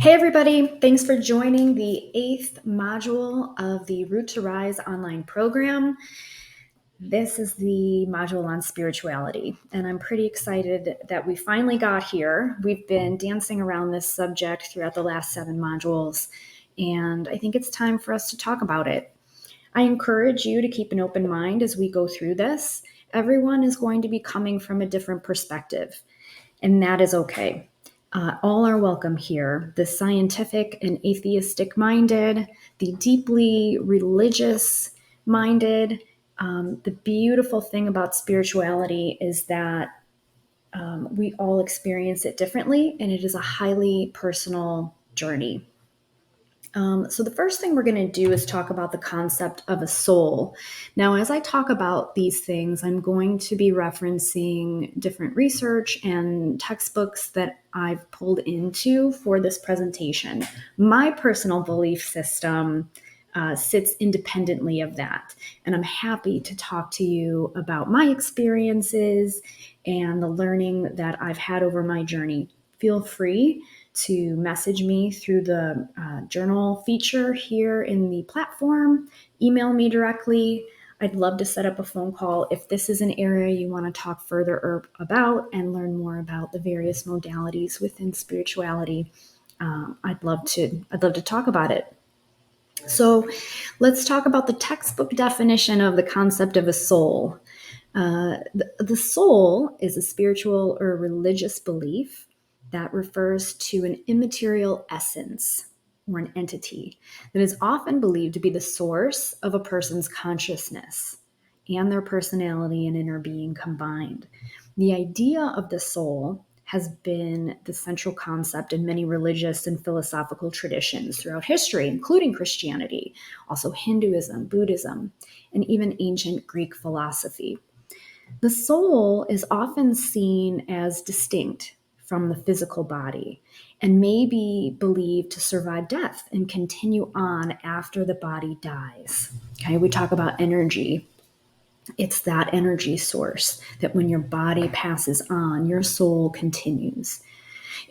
Hey everybody, thanks for joining the 8th module of the Root to Rise online program. This is the module on spirituality, and I'm pretty excited that we finally got here. We've been dancing around this subject throughout the last 7 modules, and I think it's time for us to talk about it. I encourage you to keep an open mind as we go through this. Everyone is going to be coming from a different perspective, and that is okay. All are welcome here. The scientific and atheistic minded, the deeply religious minded. The beautiful thing about spirituality is that we all experience it differently, and it is a highly personal journey. So the first thing we're going to do is talk about the concept of a soul. Now, as I talk about these things, I'm going to be referencing different research and textbooks that I've pulled into for this presentation. My personal belief system sits independently of that, and I'm happy to talk to you about my experiences and the learning that I've had over my journey. Feel free to message me through the journal feature here in the platform, email me directly. I'd love to set up a phone call if this is an area you want to talk further about and learn more about the various modalities within spirituality. I'd love to talk about it. So let's talk about the textbook definition of the concept of a soul. The soul is a spiritual or religious belief that refers to an immaterial essence or an entity that is often believed to be the source of a person's consciousness and their personality and inner being combined. The idea of the soul has been the central concept in many religious and philosophical traditions throughout history, including Christianity, also Hinduism, Buddhism, and even ancient Greek philosophy. The soul is often seen as distinct from the physical body and may be believed to survive death and continue on after the body dies. Okay, we talk about energy. It's that energy source that when your body passes on, your soul continues.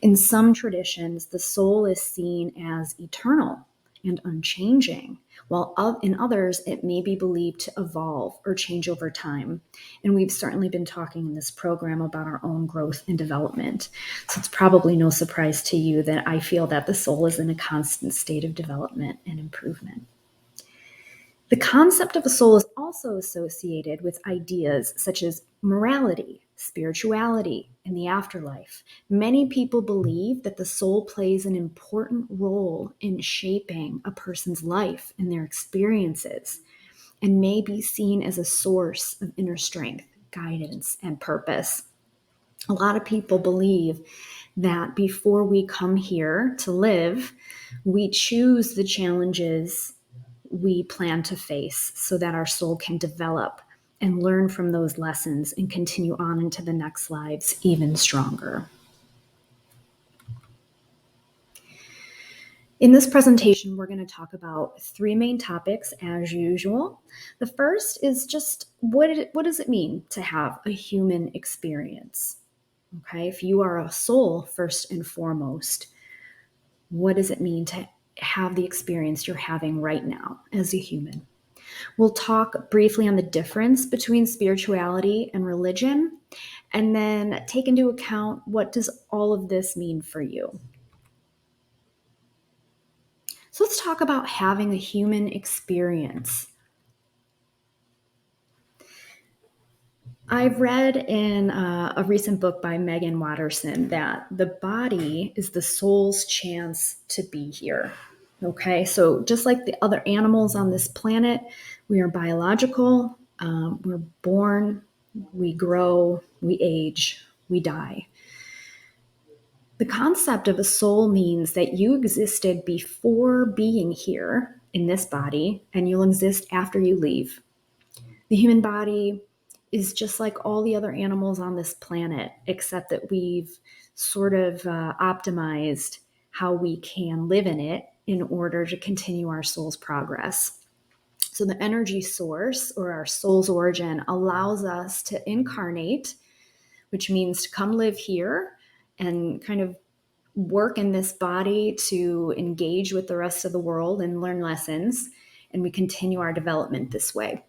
In some traditions, the soul is seen as eternal and unchanging, while in others, it may be believed to evolve or change over time. And we've certainly been talking in this program about our own growth and development. So it's probably no surprise to you that I feel that the soul is in a constant state of development and improvement. The concept of a soul is also associated with ideas such as morality, spirituality, and the afterlife. Many people believe that the soul plays an important role in shaping a person's life and their experiences, and may be seen as a source of inner strength, guidance, and purpose. A lot of people believe that before we come here to live, we choose the challenges we plan to face so that our soul can develop and learn from those lessons and continue on into the next lives even stronger. In this presentation, we're going to talk about 3 main topics as usual. The first is just what does it mean to have a human experience? Okay, if you are a soul first and foremost, what does it mean to have the experience you're having right now as a human? We'll talk briefly on the difference between spirituality and religion, and then take into account what does all of this mean for you. So let's talk about having a human experience. I've read in a recent book by Megan Watterson that the body is the soul's chance to be here. Okay, so just like the other animals on this planet, we are biological, we're born, we grow, we age, we die. The concept of a soul means that you existed before being here in this body, and you'll exist after you leave. The human body is just like all the other animals on this planet, except that we've sort of optimized how we can live in it in order to continue our soul's progress. So the energy source, or our soul's origin, allows us to incarnate, which means to come live here and kind of work in this body to engage with the rest of the world and learn lessons, and we continue our development this way.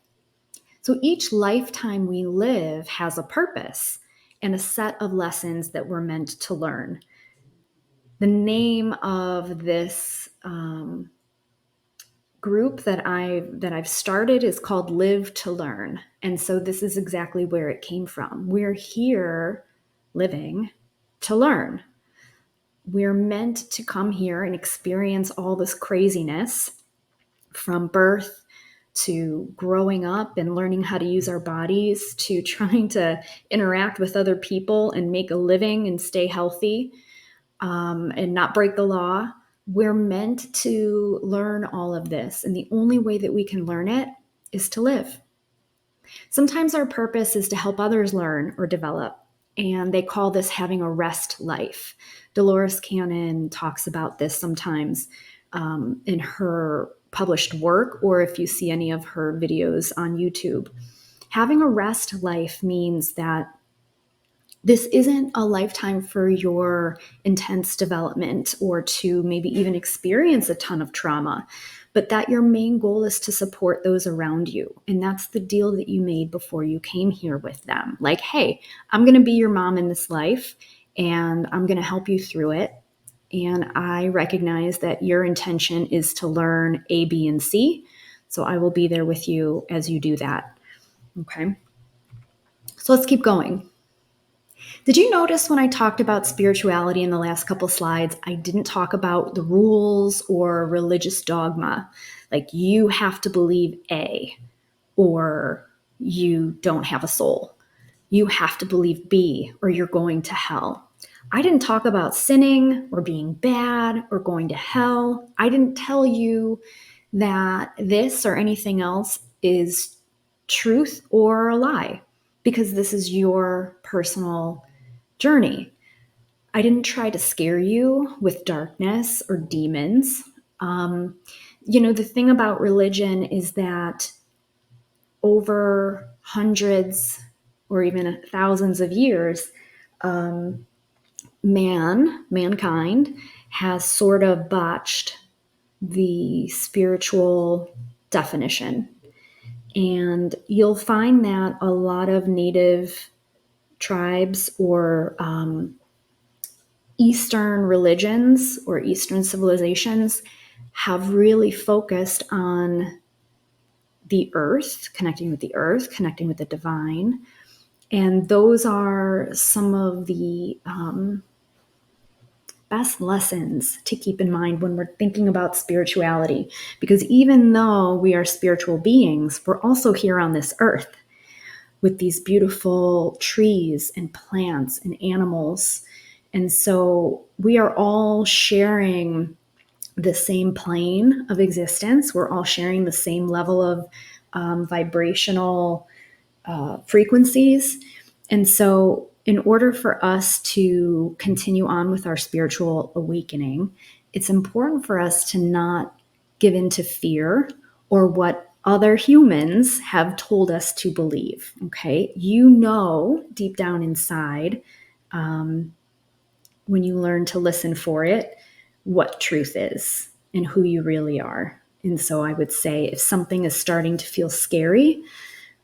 So each lifetime we live has a purpose and a set of lessons that we're meant to learn. The name of this group that I've started is called Live to Learn. And so this is exactly where it came from. We're here living to learn. We're meant to come here and experience all this craziness from birth to growing up and learning how to use our bodies to trying to interact with other people and make a living and stay healthy, and not break the law. We're meant to learn all of this. And the only way that we can learn it is to live. Sometimes our purpose is to help others learn or develop. And they call this having a rest life. Dolores Cannon talks about this sometimes in her published work, or if you see any of her videos on YouTube. Having a rest life means that this isn't a lifetime for your intense development or to maybe even experience a ton of trauma, but that your main goal is to support those around you. And that's the deal that you made before you came here with them. Like, hey, I'm going to be your mom in this life and I'm going to help you through it. And I recognize that your intention is to learn A, B, and C. So I will be there with you as you do that. Okay. So let's keep going. Did you notice when I talked about spirituality in the last couple slides, I didn't talk about the rules or religious dogma? Like you have to believe A, or you don't have a soul. You have to believe B, or you're going to hell. I didn't talk about sinning or being bad or going to hell. I didn't tell you that this or anything else is truth or a lie, because this is your personal journey. I didn't try to scare you with darkness or demons. The thing about religion is that over hundreds or even thousands of years, mankind has sort of botched the spiritual definition. And you'll find that a lot of native tribes or Eastern religions or Eastern civilizations have really focused on the earth, connecting with the divine. And those are some of the best lessons to keep in mind when we're thinking about spirituality. Because even though we are spiritual beings, we're also here on this earth with these beautiful trees and plants and animals. And so we are all sharing the same plane of existence. We're all sharing the same level of vibrational frequencies. And so in order for us to continue on with our spiritual awakening, it's important for us to not give in to fear or what other humans have told us to believe. Okay. Deep down inside, when you learn to listen for it, what truth is and who you really are. And so I would say if something is starting to feel scary,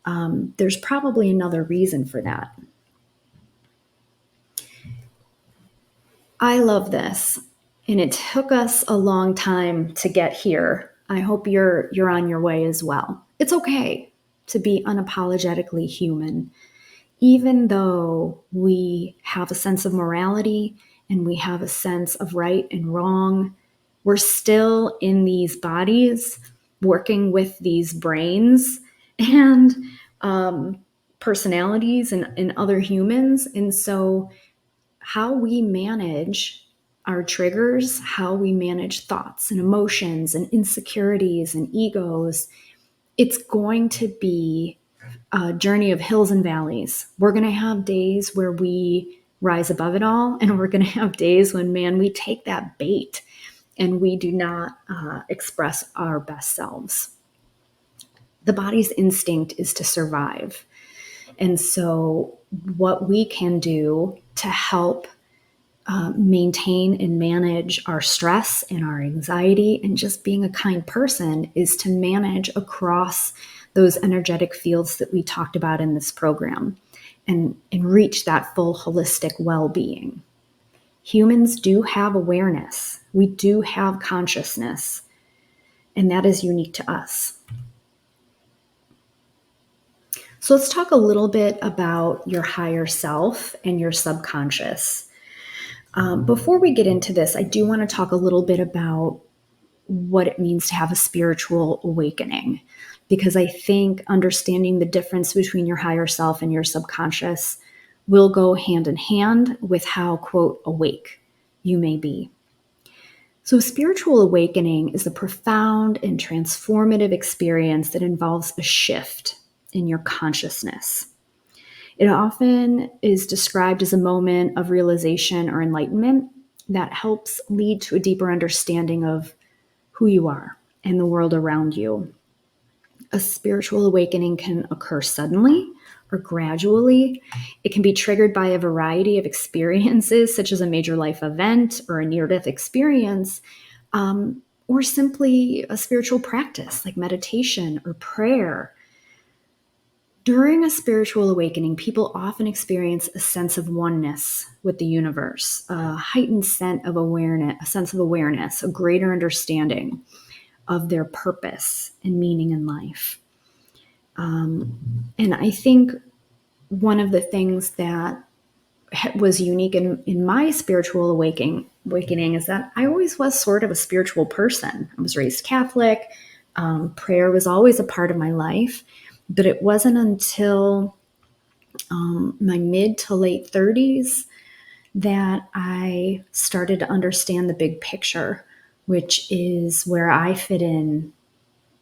there's probably another reason for that. I love this, and it took us a long time to get here. I hope you're on your way as well. It's okay to be unapologetically human, even though we have a sense of morality and we have a sense of right and wrong. We're still in these bodies, working with these brains and personalities and other humans. And so how we manage our triggers, how we manage thoughts and emotions and insecurities and egos, it's going to be a journey of hills and valleys. We're going to have days where we rise above it all, and we're going to have days when, man, we take that bait and we do not express our best selves. The body's instinct is to survive. And so what we can do to help maintain and manage our stress and our anxiety, and just being a kind person is to manage across those energetic fields that we talked about in this program and reach that full holistic well-being. Humans do have awareness. We do have consciousness, and that is unique to us. So let's talk a little bit about your higher self and your subconscious. Before we get into this, I do want to talk a little bit about what it means to have a spiritual awakening, because I think understanding the difference between your higher self and your subconscious will go hand in hand with how, quote, awake you may be. So, spiritual awakening is a profound and transformative experience that involves a shift in your consciousness. It often is described as a moment of realization or enlightenment that helps lead to a deeper understanding of who you are and the world around you. A spiritual awakening can occur suddenly or gradually. It can be triggered by a variety of experiences, such as a major life event or a near-death experience, or simply a spiritual practice like meditation or prayer. During a spiritual awakening, people often experience a sense of oneness with the universe, a heightened sense of awareness, a greater understanding of their purpose and meaning in life. And I think one of the things that was unique in my spiritual awakening is that I always was sort of a spiritual person. I was raised Catholic. Prayer was always a part of my life. But it wasn't until my mid to late 30s that I started to understand the big picture, which is where I fit in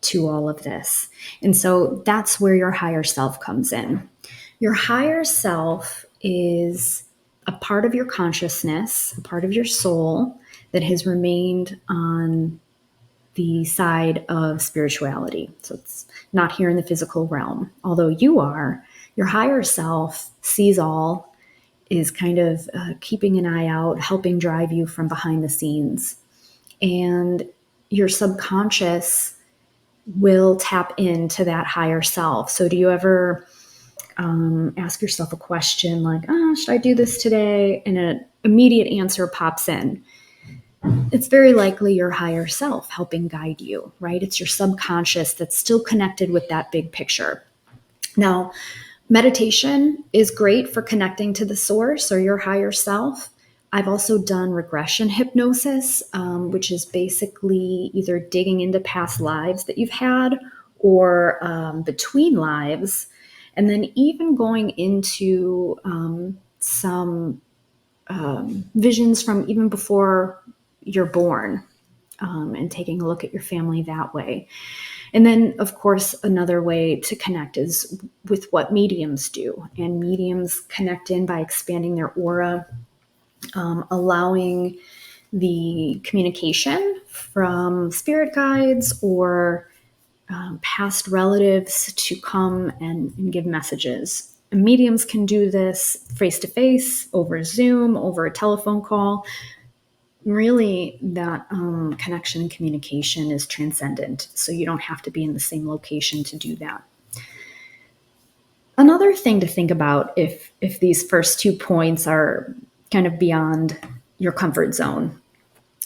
to all of this. And so that's where your higher self comes in. Your higher self is a part of your consciousness, a part of your soul that has remained on the side of spirituality. So it's not here in the physical realm. Although you are, your higher self sees all, is kind of keeping an eye out, helping drive you from behind the scenes. And your subconscious will tap into that higher self. So do you ever ask yourself a question like, should I do this today? And an immediate answer pops in. It's very likely your higher self helping guide you, right? It's your subconscious that's still connected with that big picture. Now, meditation is great for connecting to the source or your higher self. I've also done regression hypnosis, which is basically either digging into past lives that you've had or between lives, and then even going into some visions from even before you're born, and taking a look at your family that way. And then, of course, another way to connect is with what mediums do. And mediums connect in by expanding their aura, allowing the communication from spirit guides or past relatives to come and give messages. And mediums can do this face-to-face, over Zoom, over a telephone call. Really, that connection and communication is transcendent, so you don't have to be in the same location to do that. Another thing to think about if these first 2 points are kind of beyond your comfort zone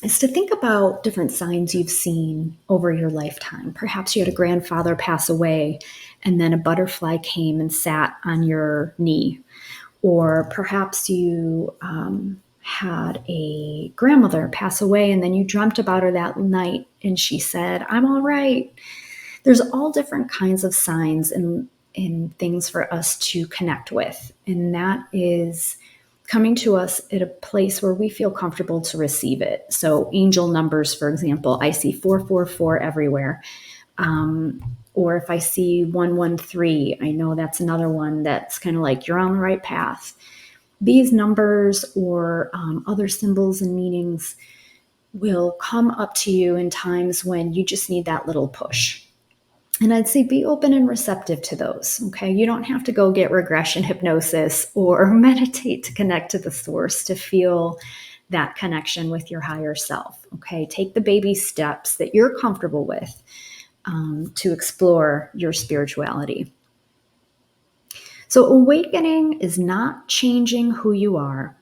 is to think about different signs you've seen over your lifetime. Perhaps you had a grandfather pass away and then a butterfly came and sat on your knee. Or perhaps you had a grandmother pass away and then you dreamt about her that night and she said, "I'm all right." There's all different kinds of signs and things for us to connect with. And that is coming to us at a place where we feel comfortable to receive it. So angel numbers, for example, I see 444 everywhere. Or if I see 113, I know that's another one that's kind of like you're on the right path. These numbers or other symbols and meanings will come up to you in times when you just need that little push. And I'd say be open and receptive to those, okay? You don't have to go get regression hypnosis or meditate to connect to the source to feel that connection with your higher self. Okay, take the baby steps that you're comfortable with to explore your spirituality. So, awakening is not changing who you are,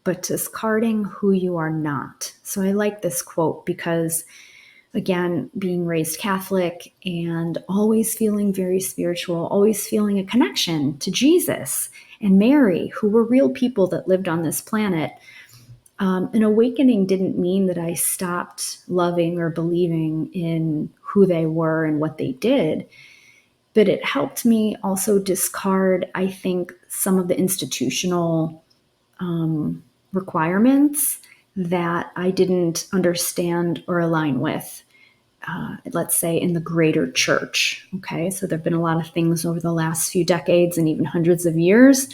but discarding who you are not. So, I like this quote because, again, being raised Catholic and always feeling very spiritual, always feeling a connection to Jesus and Mary, who were real people that lived on this planet. An awakening didn't mean that I stopped loving or believing in who they were and what they did, but it helped me also discard, I think, some of the institutional requirements that I didn't understand or align with. Let's say in the greater church. Okay, so there have been a lot of things over the last few decades and even hundreds of years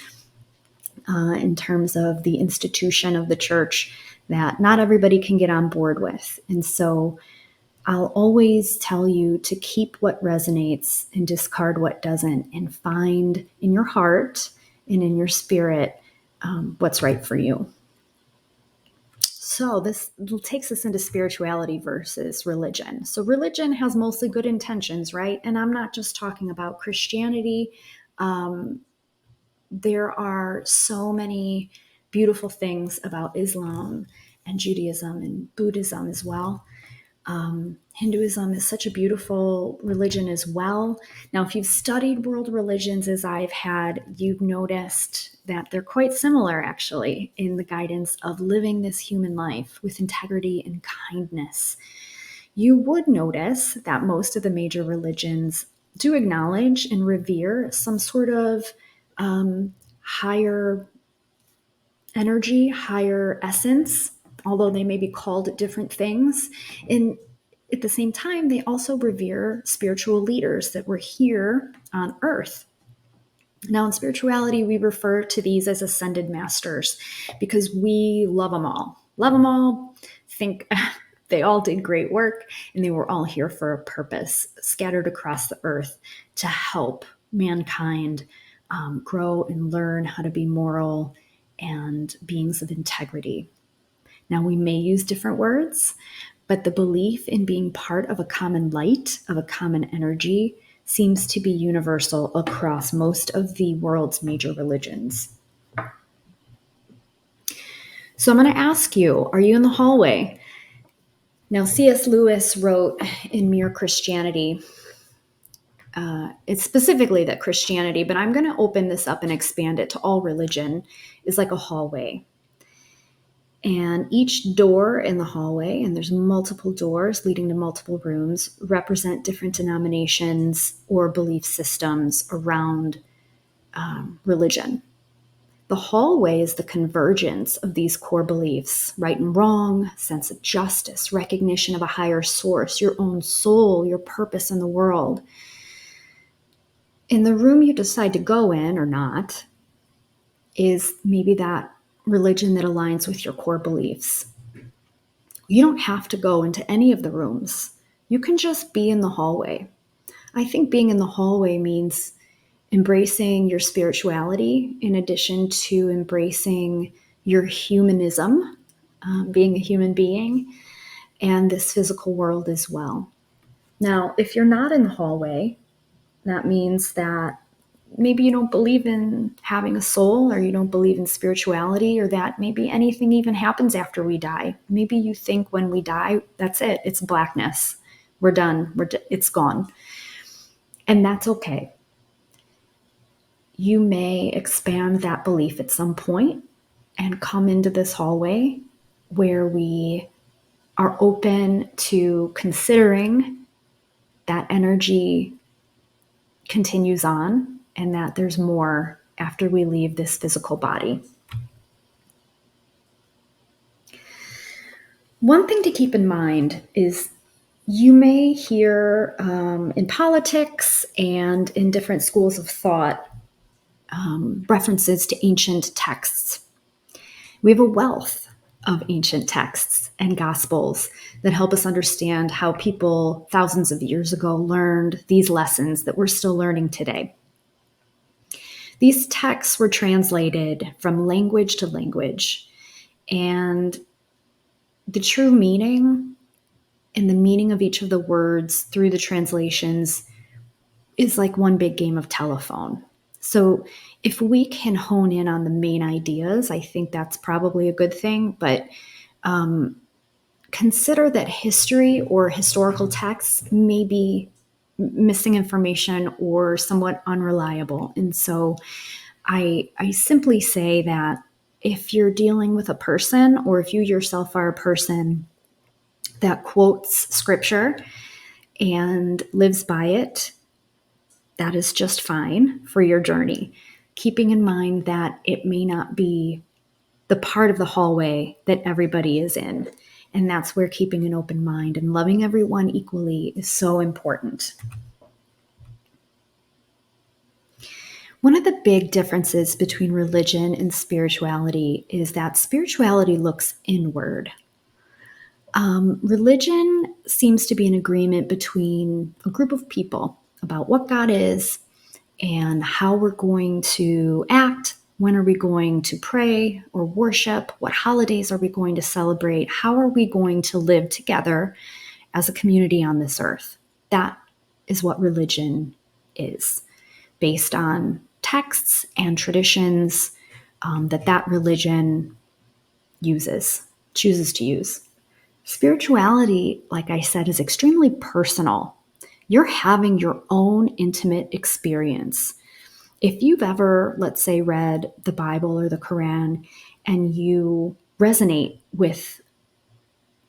in terms of the institution of the church that not everybody can get on board with. And so I'll always tell you to keep what resonates and discard what doesn't, and find in your heart and in your spirit what's right for you. So this takes us into spirituality versus religion. So religion has mostly good intentions, right? And I'm not just talking about Christianity. There are so many beautiful things about Islam and Judaism and Buddhism as well. Hinduism is such a beautiful religion as well. Now, if you've studied world religions as I've had, you've noticed that they're quite similar actually in the guidance of living this human life with integrity and kindness. You would notice that most of the major religions do acknowledge and revere some sort of higher energy, higher essence, although they may be called different things. And at the same time, they also revere spiritual leaders that were here on earth. Now, in spirituality, we refer to these as ascended masters because we love them all. Love them all, think they all did great work, and they were all here for a purpose, scattered across the earth to help mankind grow and learn how to be moral and beings of integrity. Now, we may use different words, but the belief in being part of a common light, of a common energy, seems to be universal across most of the world's major religions. So I'm going to ask you, are you in the hallway? Now, C.S. Lewis wrote in Mere Christianity, it's specifically that Christianity, but I'm going to open this up and expand it to all religion, is like a hallway. And each door in the hallway, and there's multiple doors leading to multiple rooms, represent different denominations or belief systems around religion. The hallway is the convergence of these core beliefs: right and wrong, sense of justice, recognition of a higher source, your own soul, your purpose in the world. In the room you decide to go in or not is maybe that religion that aligns with your core beliefs. You don't have to go into any of the rooms. You can just be in the hallway. I think being in the hallway means embracing your spirituality in addition to embracing your humanism, being a human being, and this physical world as well. Now, if you're not in the hallway, that means that maybe you don't believe in having a soul, or you don't believe in spirituality, or that maybe anything even happens after we die. Maybe you think when we die, that's it. It's blackness. We're done. It's gone. And that's okay. You may expand that belief at some point and come into this hallway where we are open to considering that energy continues on and that there's more after we leave this physical body. One thing to keep in mind is you may hear in politics and in different schools of thought references to ancient texts. We have a wealth of ancient texts and gospels that help us understand how people thousands of years ago learned these lessons that we're still learning today. These texts were translated from language to language, and the true meaning and the meaning of each of the words through the translations is like one big game of telephone. So if we can hone in on the main ideas, I think that's probably a good thing. But consider that history or historical texts may be missing information or somewhat unreliable. And so I simply say that if you're dealing with a person, or if you yourself are a person that quotes scripture and lives by it, that is just fine for your journey. Keeping in mind that it may not be the part of the hallway that everybody is in. And that's where keeping an open mind and loving everyone equally is so important. One of the big differences between religion and spirituality is that spirituality looks inward. Religion seems to be an agreement between a group of people about what God is and how we're going to act. When are we going to pray or worship? What holidays are we going to celebrate? How are we going to live together as a community on this earth? That is what religion is, based on texts and traditions that religion chooses to use. Spirituality, like I said, is extremely personal. You're having your own intimate experience. If you've ever, let's say, read the Bible or the Quran and you resonate with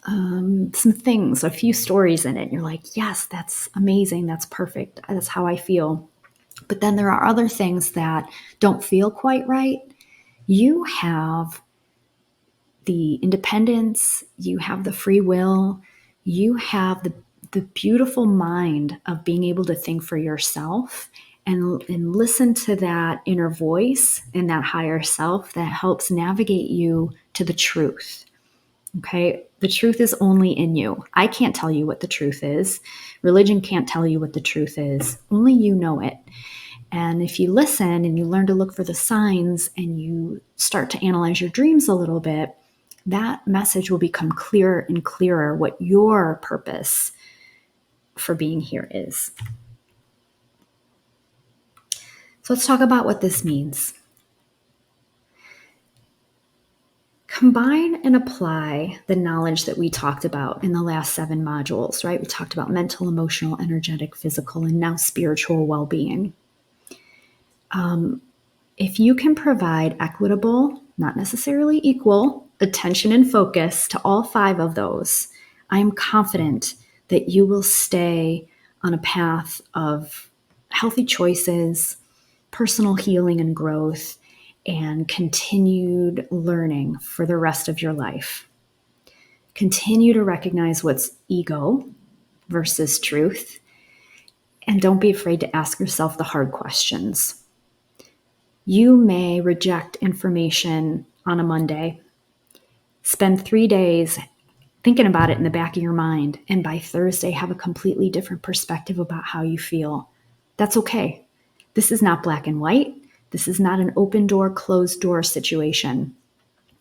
some things, a few stories in it, and you're like, yes, that's amazing, that's perfect, that's how I feel. But then there are other things that don't feel quite right. You have the independence, you have the free will, you have the beautiful mind of being able to think for yourself and listen to that inner voice and that higher self that helps navigate you to the truth. Okay, the truth is only in you. I can't tell you what the truth is. Religion can't tell you what the truth is. Only you know it. And if you listen and you learn to look for the signs and you start to analyze your dreams a little bit, that message will become clearer and clearer what your purpose for being here is. So let's talk about what this means. Combine and apply the knowledge that we talked about in the last 7 modules, right? We talked about mental, emotional, energetic, physical, and now spiritual well-being. If you can provide equitable, not necessarily equal, attention and focus to all 5 of those, I am confident that you will stay on a path of healthy choices, personal healing and growth, and continued learning for the rest of your life. Continue to recognize what's ego versus truth, and don't be afraid to ask yourself the hard questions. You may reject information on a Monday, spend 3 days thinking about it in the back of your mind, and by Thursday have a completely different perspective about how you feel. That's okay. This is not black and white. This is not an open door, closed door situation.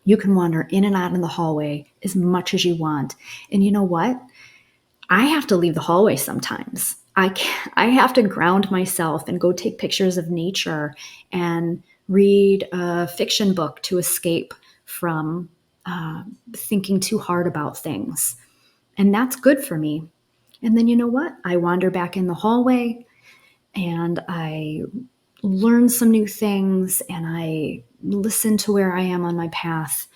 You can wander in and out in the hallway as much as you want. And you know what? I have to leave the hallway sometimes. I have to ground myself and go take pictures of nature and read a fiction book to escape from thinking too hard about things. And that's good for me. And then you know what? I wander back in the hallway and I learn some new things and I listen to where I am on my path.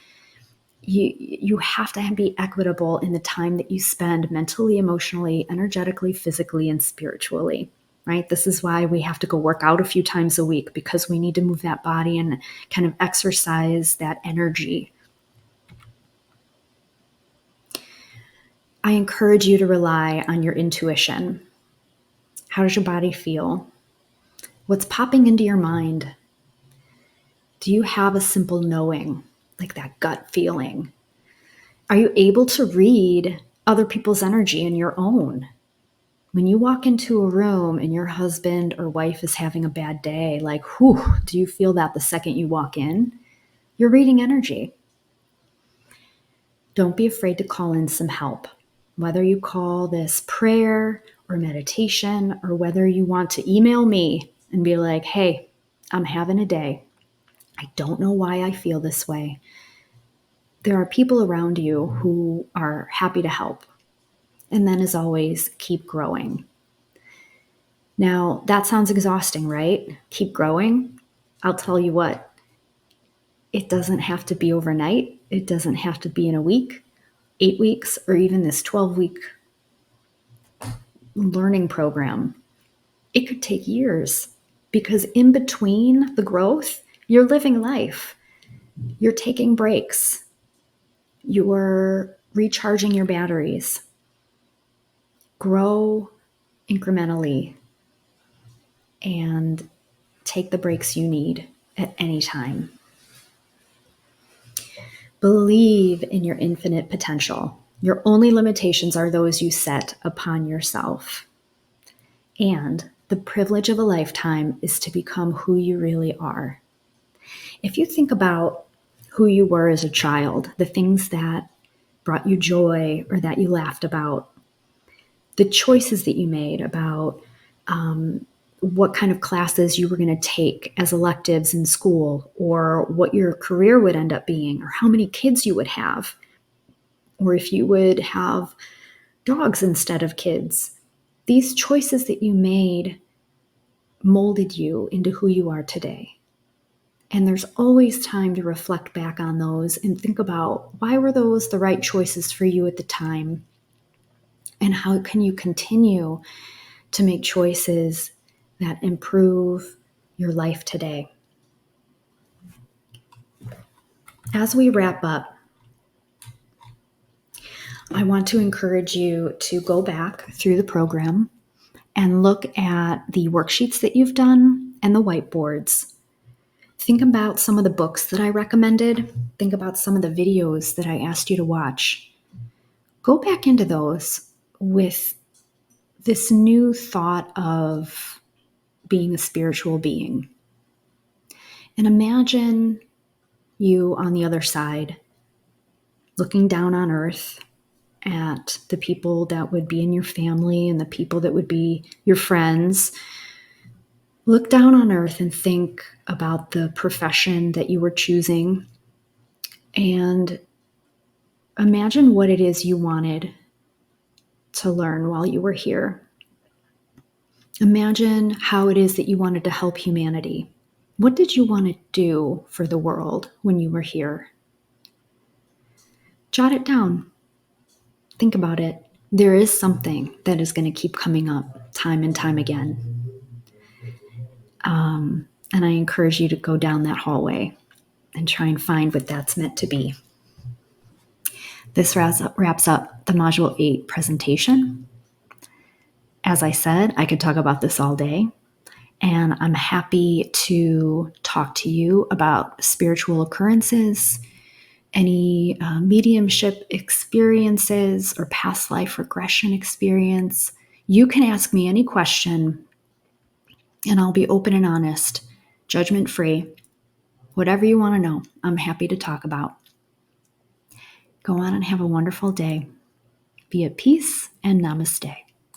You have to be equitable in the time that you spend mentally, emotionally, energetically, physically, and spiritually, right? This is why we have to go work out a few times a week, because we need to move that body and kind of exercise that energy. I encourage you to rely on your intuition. How does your body feel? What's popping into your mind? Do you have a simple knowing, like that gut feeling? Are you able to read other people's energy and your own? When you walk into a room and your husband or wife is having a bad day, like, whew, do you feel that the second you walk in? You're reading energy. Don't be afraid to call in some help. Whether you call this prayer or meditation, or whether you want to email me and be like, hey, I'm having a day. I don't know why I feel this way. There are people around you who are happy to help. And then, as always, keep growing. Now, that sounds exhausting, right? Keep growing. I'll tell you what, it doesn't have to be overnight. It doesn't have to be in a week, 8 weeks, or even this 12-week learning program. It could take years because in between the growth, you're living life. You're taking breaks. You're recharging your batteries. Grow incrementally and take the breaks you need at any time. Believe in your infinite potential. Your only limitations are those you set upon yourself. And the privilege of a lifetime is to become who you really are. If you think about who you were as a child, the things that brought you joy or that you laughed about, the choices that you made about what kind of classes you were going to take as electives in school, or what your career would end up being, or how many kids you would have, or if you would have dogs instead of kids. These choices that you made molded you into who you are today. And there's always time to reflect back on those and think about, why were those the right choices for you at the time? And how can you continue to make choices that improve your life today? As we wrap up, I want to encourage you to go back through the program and look at the worksheets that you've done and the whiteboards. Think about some of the books that I recommended. Think about some of the videos that I asked you to watch. Go back into those with this new thought of being a spiritual being. And imagine you on the other side, looking down on earth at the people that would be in your family and the people that would be your friends. Look down on earth and think about the profession that you were choosing, and imagine what it is you wanted to learn while you were here. Imagine how it is that you wanted to help humanity. What did you want to do for the world when you were here? Jot it down. Think about it. There is something that is going to keep coming up time and time again. And I encourage you to go down that hallway and try and find what that's meant to be. This wraps up the Module 8 presentation. As I said, I could talk about this all day, and I'm happy to talk to you about spiritual occurrences, any mediumship experiences, or past life regression experience. You can ask me any question, and I'll be open and honest, judgment-free. Whatever you want to know, I'm happy to talk about. Go on and have a wonderful day. Be at peace, and namaste.